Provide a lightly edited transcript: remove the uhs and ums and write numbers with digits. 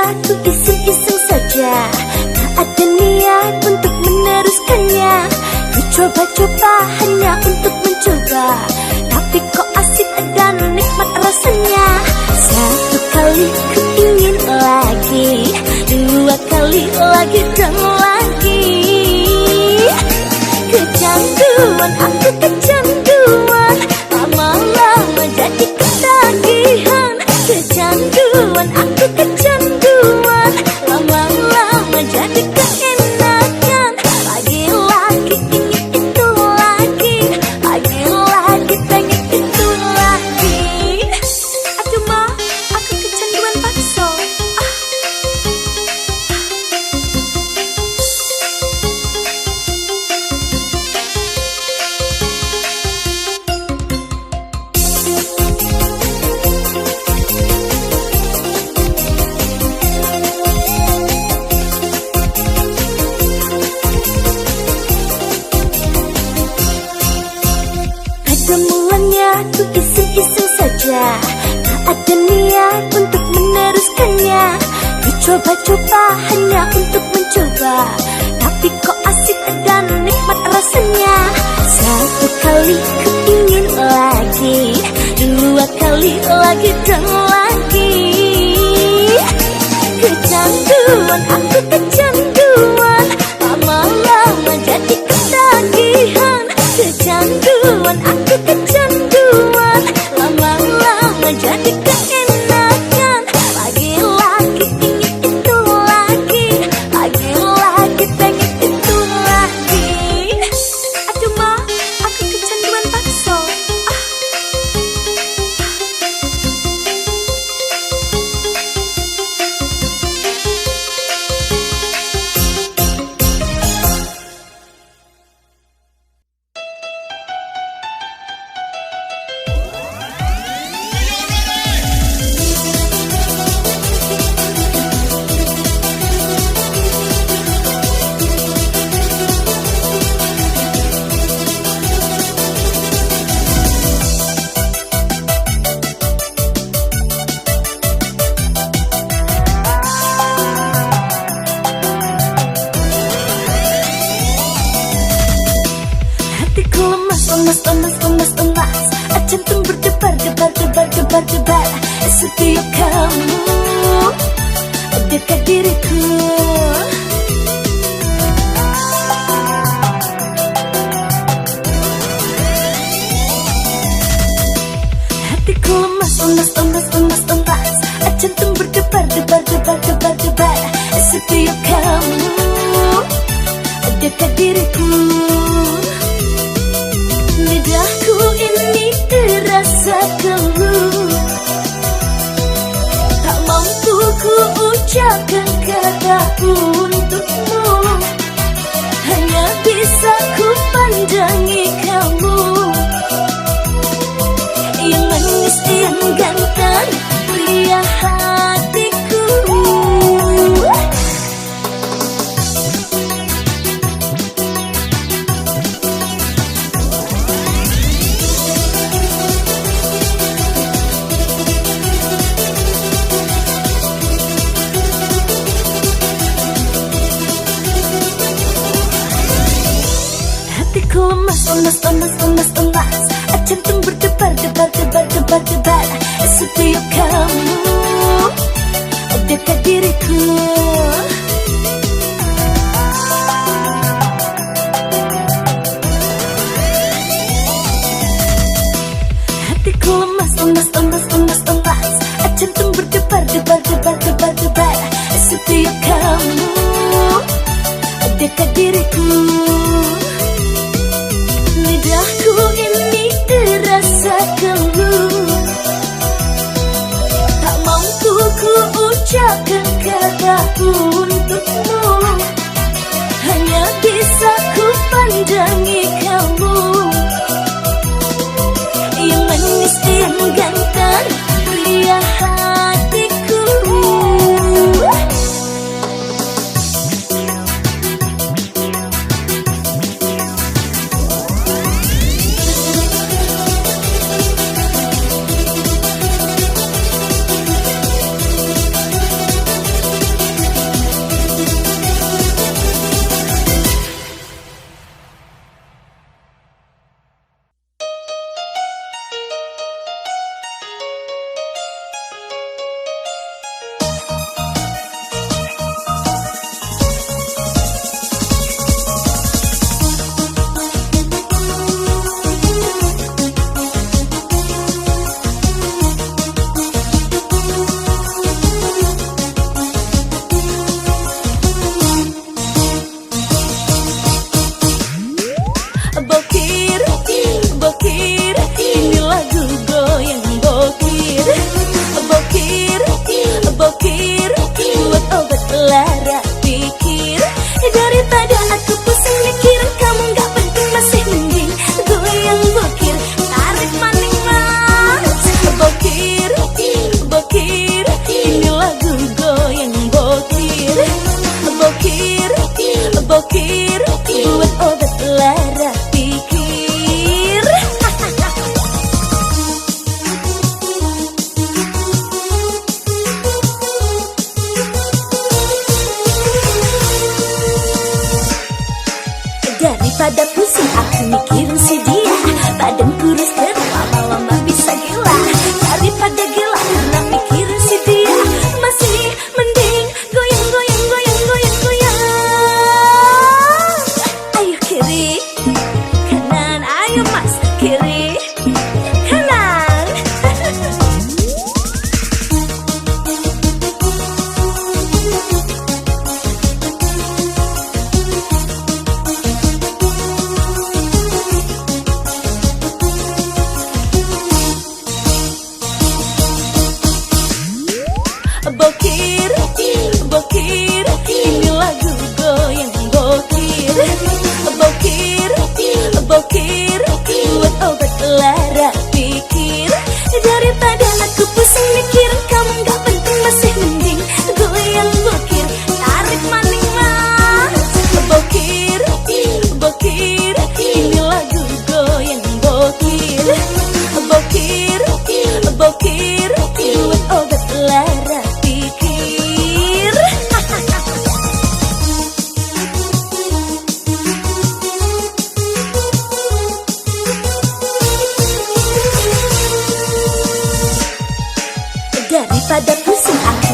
Aku iseng-iseng saja, tak ada niat untuk meneruskannya. Ku coba-coba hanya untuk mencoba, tapi kok asik dan nikmat rasanya. Satu kali ku ingin lagi, dua kali lagi dan lagi. Kecanduan, aku kecanduan, lama-lama jadi ketagihan. Kecanduan, aku kecanduan, lama-lama jadi keenakan. Lagi-lagi ingin itu lagi, lagi-lagi pengen itu lagi. Aduh ma, aku kecanduan bakso. Aku iseng-iseng saja, tak ada niat untuk meneruskannya. Ku coba-coba hanya untuk mencoba, tapi kok asik dan nikmat rasanya. Satu kali ku ingin lagi, dua kali lagi dan lagi. Kecanduan, aku kecanduan, lama-lama jadi ketagihan. Kecanduan, aku kecanduan, lama-lama jadi keenakan. Lagi-lagi ingin itu lagi, lagi-lagi pengen itu lagi. Aduh ma, aku kecanduan bakso. Emas, jantung berdebar, debar, debar, debar, debar. Setiap kamu dekat diriku, hatiku lemas, jantung berdebar, debar, debar, debar, debar. Setiap kamu dekat diriku. Lidahku ini terasa keluh, tak mampu ku ucapkan kata untukmu. Hanya bisa ku pandangi kamu, yang manis, yang ganteng, pria hatiku. Lemas, jantung berdebar, debar, debar, debar, debar. Setiap kamu dekat diriku. Hatiku lemas, jantung berdebar, debar, debar, debar, debar. Setiap kamu dekat diriku. Lidahku ini terasa keluh, tak mampu ku ucapkan kata untukmu. Hanya bisa ku pandangi kamu, yang manis yang ganteng, pria hatiku. Bokir, bokir, ini lagu goyang bokir. Bokir, bokir, buat obat lara pikir. Daripada aku pusing mikir kamu gak penting, masih mending goyang bokir, tarik maning mas. Bokir, bokir, ini lagu goyang bokir. Bokir, bokir, buat obat lara pikir. Daripada pusing aku mikirin si dia, badan kurus terlama-lama bisa gila. Daripada gila karena mikirin si dia, masih mending goyang, goyang, goyang, goyang, goyang. Ayo kiri kanan, ayo mas, kiri kanan. Bokir, bokir, ini lagu goyang bokir. Bokir, bokir, buat obat lara pikir. Daripada aku pusing mikir kamu gak penting, masih mending goyang bokir, tarik maning mas. Bokir, bokir, ini lagu goyang bokir. Bokir, bokir, buat obat lara pikir. Daripada pusing aku